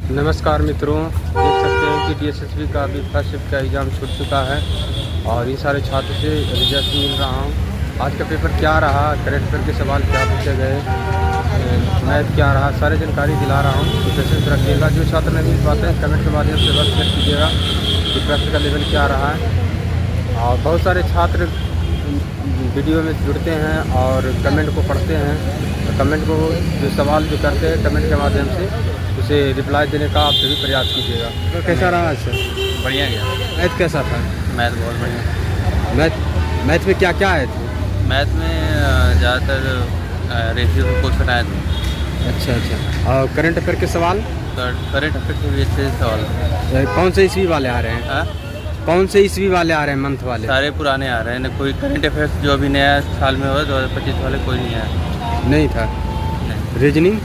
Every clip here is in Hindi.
नमस्कार मित्रों, देख सकते हैं कि DSSB का अभी फर्स्ट शिफ्ट का एग्ज़ाम छूट चुका है और इन सारे छात्र से रिजल्ट मिल रहा हूँ। आज का पेपर क्या रहा, करंट अफेयर के सवाल क्या पूछे गए, मैथ क्या रहा, सारी जानकारी दिला रहा हूँ। तो पेशेंस रखिएगा। जो छात्र नहीं मिल पाते हैं कमेंट के माध्यम से वर्क शेयर कीजिएगा कि प्रश्न का लेवल क्या रहा है। और बहुत सारे छात्र वीडियो में जुड़ते हैं और कमेंट को पढ़ते हैं, तो कमेंट को जो सवाल जो करते हैं कमेंट के माध्यम से उसे रिप्लाई देने का आप सभी प्रयास कीजिएगा। तो कैसा रहा सर? बढ़िया गया। मैथ कैसा था? मैथ बहुत बढ़िया। मैथ में क्या क्या आए थे? मैथ में ज़्यादातर रेशियो के क्वेश्चन आए थे। अच्छा। और करंट अफेयर के सवाल? करंट अफेयर के भी अच्छे सवाल। कौन से ईस्वी वाले आ रहे हैं? हाँ? कौन से ईस्वी वाले आ रहे हैं? मंथ वाले? सारे पुराने आ रहे हैं। न कोई करंट अफेयर्स जो अभी नया साल में हुआ 2025 वाले कोई नहीं आया। नहीं था। नहीं। रीजनिंग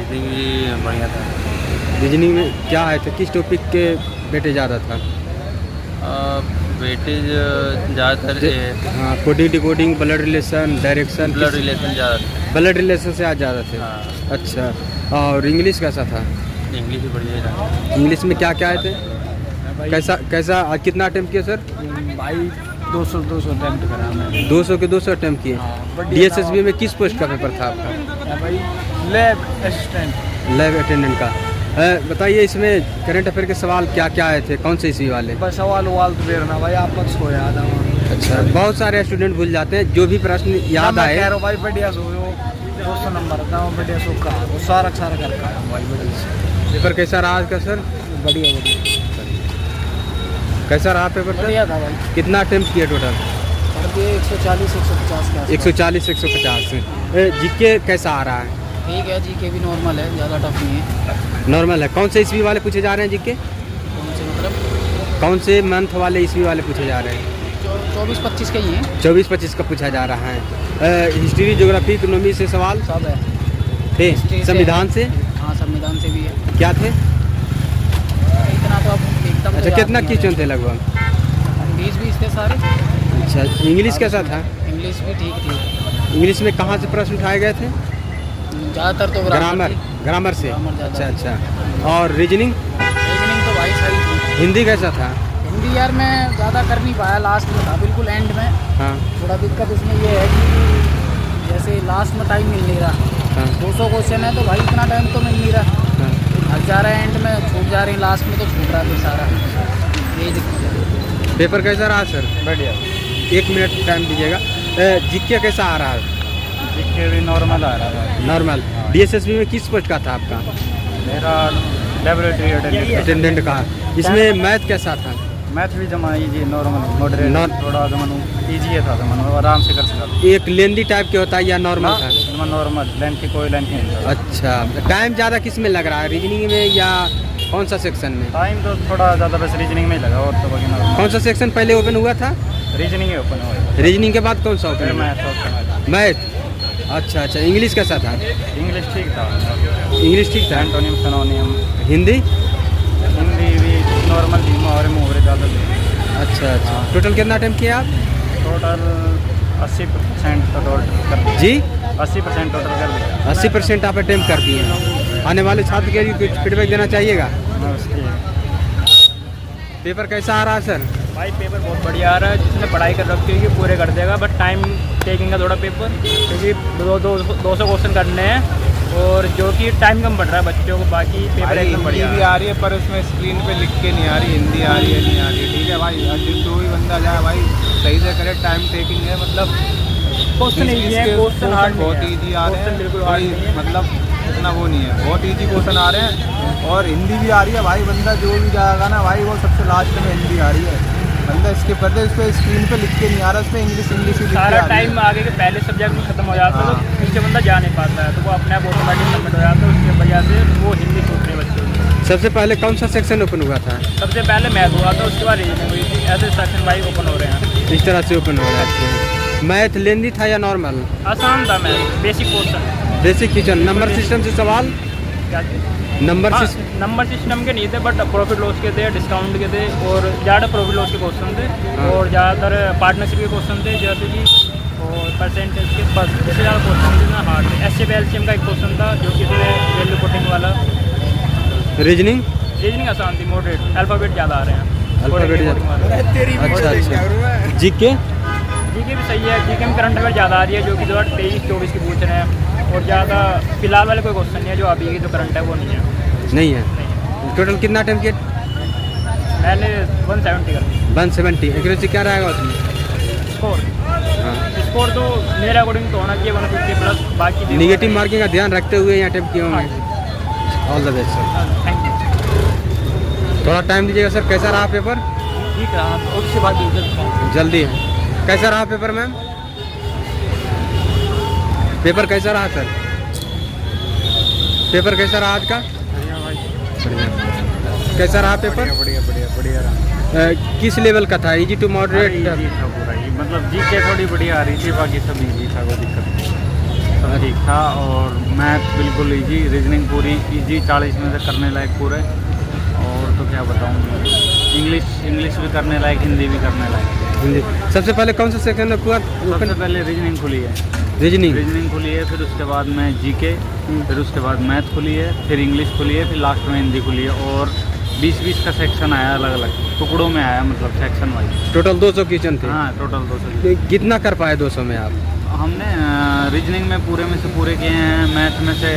भी बढ़िया था। रीजनिंग में क्या आए थे? किस टॉपिक के वेटेज ज़्यादा था? वेटेज ज़्यादातर हाँ, coding decoding, blood relation, direction. Blood relation ज़्यादा था। ब्लड रिलेशन से आज ज़्यादा थे। हाँ। अच्छा। और इंग्लिश कैसा था? इंग्लिश भी बढ़िया था। इंग्लिश में क्या क्या आए थे? कैसा आज कितना अटेम्प्ट किया सर? भाई 200 अटेम्प्ट करा मैंने। 200 के 200 अटेम्प्ट किए। DSSB में किस पोस्ट का पेपर था आपका? भाई लैब असिस्टेंट। लैब अटेंडेंट का। बताइए इसमें करंट अफेयर के सवाल क्या क्या आए थे? कौन से इसी वाले? बस सवाल वाल तो बेरना भाई, आप मत सो याद है। अच्छा, बहुत सारे स्टूडेंट भूल जाते हैं। जो भी प्रश्न याद आए भाई बढ़िया सो 200 नंबर था बढ़िया सो का वो सारा कर का भाई बढ़िया से। पेपर कैसा रहा आज का सर? बढ़िया कैसा रहा पेपर सर? बढ़िया था भाई। कितना अटेम्प्ट किया टोटल? 140 150 के आसपास। 140 150। जीके कैसा आ रहा है? ठीक है, जीके भी नॉर्मल है, ज़्यादा टफ नहीं है। नॉर्मल है। कौन से ईस्वी वाले पूछे जा रहे हैं जीके? कौन से मतलब? कौन से मंथ वाले ईस्वी वाले पूछे जा रहे हैं? 24-25 के ही हैं। 24-25 का पूछा जा रहा है। हिस्ट्री, ज्योग्राफी, इकोनॉमी से सवाल सब है। थे? हिस्ट्री से संविधान से? हाँ, संविधान से भी है। क्या थे? इतना तो अब एकदम। अच्छा, कितना क्वेश्चन थे लगभग? 20 थे सारे। अच्छा। इंग्लिश कैसा था? इंग्लिश भी ठीक थी। इंग्लिश में कहाँ से प्रश्न उठाए गए थे? ज़्यादातर तो ग्रामर से। ग्रामर ज़्यादा। अच्छा। और रीजनिंग? रीजनिंग तो भाई सही थी। हिंदी कैसा था? हिंदी यार मैं ज़्यादा कर नहीं पाया, लास्ट में था बिल्कुल एंड में। हाँ। थोड़ा दिक्कत इसमें ये है कि जैसे लास्ट में टाइम मिल नहीं रहा। हाँ। 200 क्वेश्चन है तो भाई इतना टाइम तो मिल नहीं रहा। हाँ। अब जा रहा है एंड में, छूट जा रही है, लास्ट में तो छूट रहा है सारा। यही दिक्कत है। पेपर कैसा रहा सर? बढ़िया। 1 मिनट टाइम दीजिएगा। जीके कैसा आ रहा है? जीके भी नॉर्मल आ रहा है। नॉर्मल। DSSB में किस पोस्ट का था आपका? मेरा लेबोरेटरी अटेंडेंट का। इसमें मैथ कैसा था? मैथ भी जमा इजी नॉर्मल मॉडरेट नॉन- थोड़ा जमानू इजी था, जमानू आराम से कर सकता। एक लेंदी टाइप के होता है या नॉर्मल था? नॉर्मल लेंथ की कोई लेंथ नहीं था। अच्छा। टाइम ज़्यादा किस में लग रहा है, रीजनिंग में या कौन सा सेक्शन में? टाइम तो थोड़ा ज़्यादा बस रीजनिंग में ही लगा और तो बाकी नॉर्मल। कौन सा सेक्शन पहले ओपन हुआ था? रीजनिंग ही ओपन हुआ। रीजनिंग के बाद कौन सा फिर ओपन? मैथ। मैथ। अच्छा। इंग्लिश कैसा था? इंग्लिश ठीक था। इंग्लिश ठीक था। एंटोनियम सिनोनियम। हिंदी? हिंदी भी नॉर्मल थी, मुहावरे मुहावरे ज़्यादा थे। अच्छा। टोटल कितना अटेम्प्ट किया आप? टोटल 80% तो टोटल कर दिया। जी? 80% टोटल कर दिया। 80% आप अटेम्प्ट कर दिए हैं। आने वाले छात्र के लिए कुछ फीडबैक देना चाहिएगा? पेपर कैसा आ रहा है सर? भाई पेपर बहुत बढ़िया आ रहा है। जिसने पढ़ाई कर रखी होगी पूरे कर देगा, बट टाइम टेकिंग का थोड़ा पेपर, क्योंकि 200 क्वेश्चन करने हैं और जो कि टाइम कम पड़ रहा है बच्चों को। बाकी पेपर एकदम बढ़िया भी आ रही है पर उसमें स्क्रीन पे लिख के नहीं आ रही, हिंदी आ रही है नहीं आ रही है। ठीक है भाई, जो भी बंदा जाए भाई सही से करे। टाइम टेकिंग है, मतलब क्वेश्चन ईजी है, क्वेश्चन हार्ड बहुत ईजी आ रहे हैं। बिल्कुल हार्ड नहीं है। मतलब इतना वो नहीं है, बहुत ईजी क्वेश्चन आ रहे हैं। और हिंदी भी आ रही है भाई, बंदा जो भी जाएगा ना भाई वो सबसे लास्ट में हिंदी आ रही है। बंदा इसके पढ़ते उस पर स्क्रीन पे लिख के नहीं आ रहा, उस पर इंग्लिश ही लिख के सारा आ रही टाइम है। आगे के पहले सब्जेक्ट में खत्म हो जाता है हाँ। तो पीछे बंदा जा नहीं पाता है, तो वो अपने आप ऑटोमेटिक सबमिट हो जाता है। उसकी वजह से वो हिंदी छूट रही बच्चों की। सबसे पहले कौन सा सेक्शन ओपन हुआ था? सबसे पहले मैथ हुआ था, उसके बाद रीजनिंग हुई थी। ऐसे सेक्शन वाइज ओपन हो रहे हैं। इस तरह से ओपन हो रहा है। मैथ लेंदी था या नॉर्मल? आसान था math, basic question. Basic question. Number system से सवाल? क्या चीज़? नंबर हाँ, सिस्टम? नंबर सिस्टम के नहीं थे, बट प्रॉफिट लॉस के थे, डिस्काउंट के थे और ज़्यादा प्रॉफिट लॉस के क्वेश्चन थे। हाँ। और ज़्यादातर पार्टनरशिप के क्वेश्चन थे, जैसे कि और परसेंटेज के बस इससे ज़्यादा क्वेश्चन थे ना हार्ड थे। SCP LCM का एक क्वेश्चन था जो कि इसमें वैल्यू पुटिंग वाला रीजनिंग रीजनिंग आसान थी, मॉडरेट, अल्फ़ाबेट ज़्यादा आ रहे हैं। अल्फ़ाबेट अच्छा अच्छा। जीके जीके भी सही है, जीके में करंट अफेयर ज़्यादा आ रही है जो कि 2023-24 की पूछ रहे हैं, और ज़्यादा फिलहाल वाले कोई क्वेश्चन नहीं है, जो अभी की जो करंट है वो नहीं है। नहीं है। टोटल कितना अटेम्प्ट किया? मैंने 170 कर दी। 170। एक्यूरेसी क्या रहेगा उसमें? स्कोर हाँ। स्कोर तो मेरे अकॉर्डिंग तो होना चाहिए 150+, बाकी निगेटिव मार्किंग का ध्यान रखते हुए यहाँ अटेम्प्ट किए होंगे। All the best sir. Thank you. थोड़ा टाइम दीजिएगा सर। कैसा रहा पेपर? ठीक है, आप उसके बाद जल्दी है। कैसा रहा पेपर मैम? पेपर कैसा रहा सर? पेपर कैसा रहा आज का? बढ़िया। कैसा रहा पेपर? बढ़िया किस लेवल का था? Easy to moderate? इजी था पूरा ही, मतलब जीके थोड़ी बढ़िया आ रही थी, बाकी सब इजी था, कोई दिक्कत नहीं, सब ठीक था। और मैथ बिल्कुल इजी, रीजनिंग पूरी इजी, 40 में से करने लायक पूरे। और तो क्या बताऊँ, इंग्लिश भी करने लायक, हिंदी भी करने लायक। सबसे पहले कौन सा सेक्शन हुआ? सबसे पहले रीजनिंग खुली है, रीजनिंग खुली है, फिर उसके बाद में जीके, फिर उसके बाद मैथ खुली है, फिर इंग्लिश खुली है, फिर लास्ट में हिंदी खुली है। और 20-20 का सेक्शन आया, अलग अलग टुकड़ों में आया, मतलब सेक्शन वाइज। टोटल 200 क्वेश्चन थे? हाँ, टोटल 200। कितना कर पाए 200 में आप? हमने रीजनिंग में पूरे में से पूरे किए हैं, मैथ में से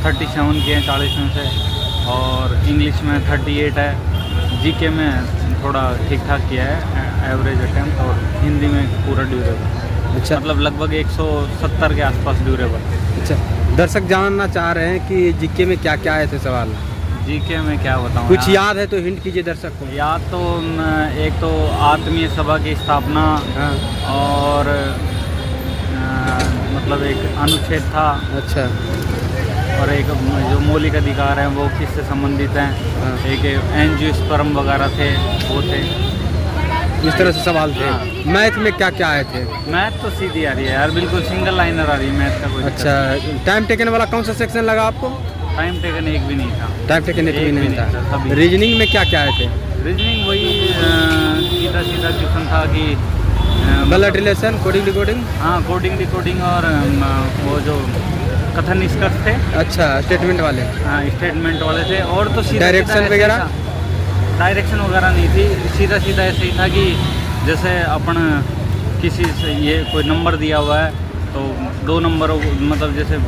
37 किए हैं 40 में से, और इंग्लिश में 38 है, जीके में थोड़ा ठीक ठाक किया है, एवरेज अटेम्प्ट, और हिंदी में पूरा ड्यूरेबल। अच्छा, मतलब लगभग 170 के आसपास ड्यूरेबल। अच्छा। दर्शक जानना चाह रहे हैं कि जीके में क्या क्या आए थे सवाल? जीके में क्या बताऊँ, कुछ याद है तो हिंट कीजिए दर्शक को। याद तो एक तो आत्मीय सभा की स्थापना, हाँ। और मतलब एक अनुच्छेद था, अच्छा। और एक जो मौलिक अधिकार हैं वो किससे संबंधित हैं, हाँ। एक एंजियोस्पर्म वगैरह थे, वो थे, इस तरह से सवाल थे। हाँ। मैथ में क्या क्या आए थे? मैथ तो सीधी आ रही है यार, बिल्कुल सिंगल लाइनर आ रही है मैथ का, कोई अच्छा। टाइम टेकन वाला कौन सा सेक्शन लगा आपको? टाइम टेकन एक भी नहीं था। टाइम टेकन एक भी नहीं था। सभी। रीजनिंग में क्या क्या आए थे? रीजनिंग वही सीधा सीधा क्वेश्चन था कि ब्लड रिलेशन, कोडिंग डिकोडिंग? हाँ, कोडिंग डिकोडिंग, और वो जो कथन निष्कर्ष थे, अच्छा, स्टेटमेंट वाले? हाँ, स्टेटमेंट वाले थे। और तो सीधा डायरेक्शन वगैरह? डायरेक्शन वगैरह नहीं थी, सीधा सीधा ऐसे ही था कि जैसे अपन किसी से ये कोई नंबर दिया हुआ है, तो 2 नंबर, मतलब जैसे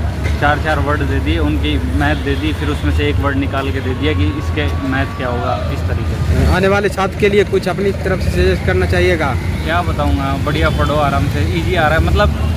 4-4 वर्ड दे दिए, उनकी मैथ दे दी, फिर उसमें से एक वर्ड निकाल के दे दिया कि इसके मैथ क्या होगा, इस तरीके से। आने वाले छात्र के लिए कुछ अपनी तरफ से सजेस्ट करना चाहिएगा? क्या बताऊँगा, बढ़िया पढ़ो, आराम से, इजी आ रहा है। मतलब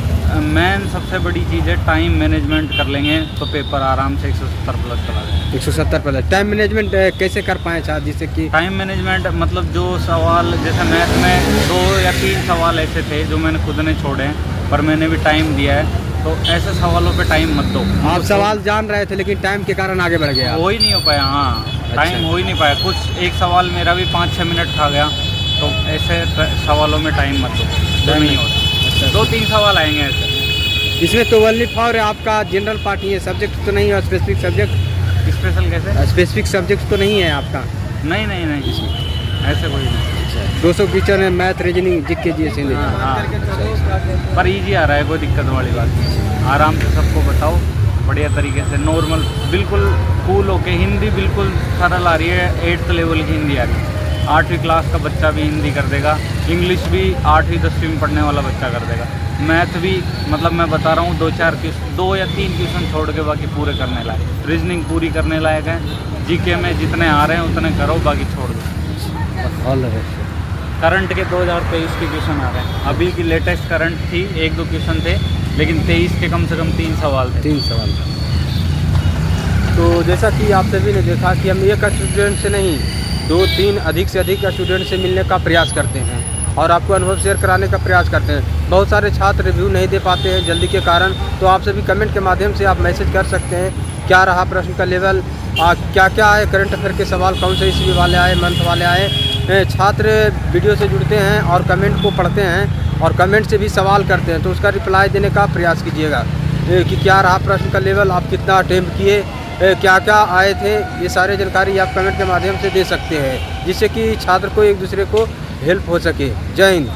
मेन सबसे बड़ी चीज़ है, टाइम मैनेजमेंट कर लेंगे तो पेपर आराम से 170 प्लस चला जाएगा। 170 प्लस। टाइम मैनेजमेंट कैसे कर पाएँ छात्र, जिससे कि? टाइम मैनेजमेंट मतलब जो सवाल, जैसे मैथ में 2 या 3 सवाल ऐसे थे जो मैंने खुद ने छोड़े हैं, पर मैंने भी टाइम दिया है, तो ऐसे सवालों पे टाइम मत दो। आप सवाल जान रहे थे लेकिन टाइम के कारण आगे बढ़ गया? हो ही नहीं हो पाया। हाँ, टाइम हो ही नहीं पाया। कुछ एक सवाल मेरा भी 5-6 मिनट खा गया, तो ऐसे सवालों में टाइम मत दो, तो नहीं होता। 2-3 सवाल आएंगे ऐसे। इसमें तो ओनली फॉर आपका जनरल पार्ट ही है, सब्जेक्ट तो नहीं है? Specific subject? स्पेशल कैसे? स्पेसिफिक सब्जेक्ट तो नहीं है आपका? नहीं, ऐसे कोई नहीं। 200 क्वेश्चन है, math, reasoning, GK, GS, Hindi. हाँ, पर इजी आ रहा है, कोई दिक्कत वाली बात नहीं। आराम से सबको बताओ, बढ़िया तरीके से, नॉर्मल, बिल्कुल कूल होके। हिंदी बिल्कुल सरल आ रही है, 8th लेवल की हिंदी आ रही है। 8वीं क्लास का बच्चा भी हिंदी कर देगा, इंग्लिश भी 8वीं 10वीं में पढ़ने वाला बच्चा कर देगा, मैथ भी, मतलब मैं बता रहा हूँ 2 या 3 क्वेश्चन छोड़ के बाकी पूरे करने लायक। रीजनिंग पूरी करने लायक है। जीके में जितने आ रहे हैं उतने करो, बाकी छोड़ दो। All the best. करंट के 2023 के क्वेश्चन आ रहे हैं, अभी की लेटेस्ट करंट थी, 1-2 क्वेश्चन थे, लेकिन 23 के कम से कम 3 सवाल थे। 3 सवाल। तो जैसा कि आप सभी ने देखा कि हम एक स्टूडेंट से नहीं, 2-3 अधिक से अधिक स्टूडेंट से मिलने का प्रयास करते हैं और आपको अनुभव शेयर कराने का प्रयास करते हैं। बहुत सारे छात्र रिव्यू नहीं दे पाते हैं जल्दी के कारण, तो आप सभी कमेंट के माध्यम से आप मैसेज कर सकते हैं क्या रहा प्रश्न का लेवल, क्या क्या आए, करंट अफेयर के सवाल कौन से ईस्वी वाले आए, मंथ वाले आए। छात्र वीडियो से जुड़ते हैं और कमेंट को पढ़ते हैं और कमेंट से भी सवाल करते हैं, तो उसका रिप्लाई देने का प्रयास कीजिएगा कि क्या रहा प्रश्न का लेवल, आप कितना अटेम्प्ट किए, क्या क्या आए थे। ये सारे जानकारी आप कमेंट के माध्यम से दे सकते हैं, जिससे कि छात्र को एक दूसरे को हेल्प हो सके। जय हिंद।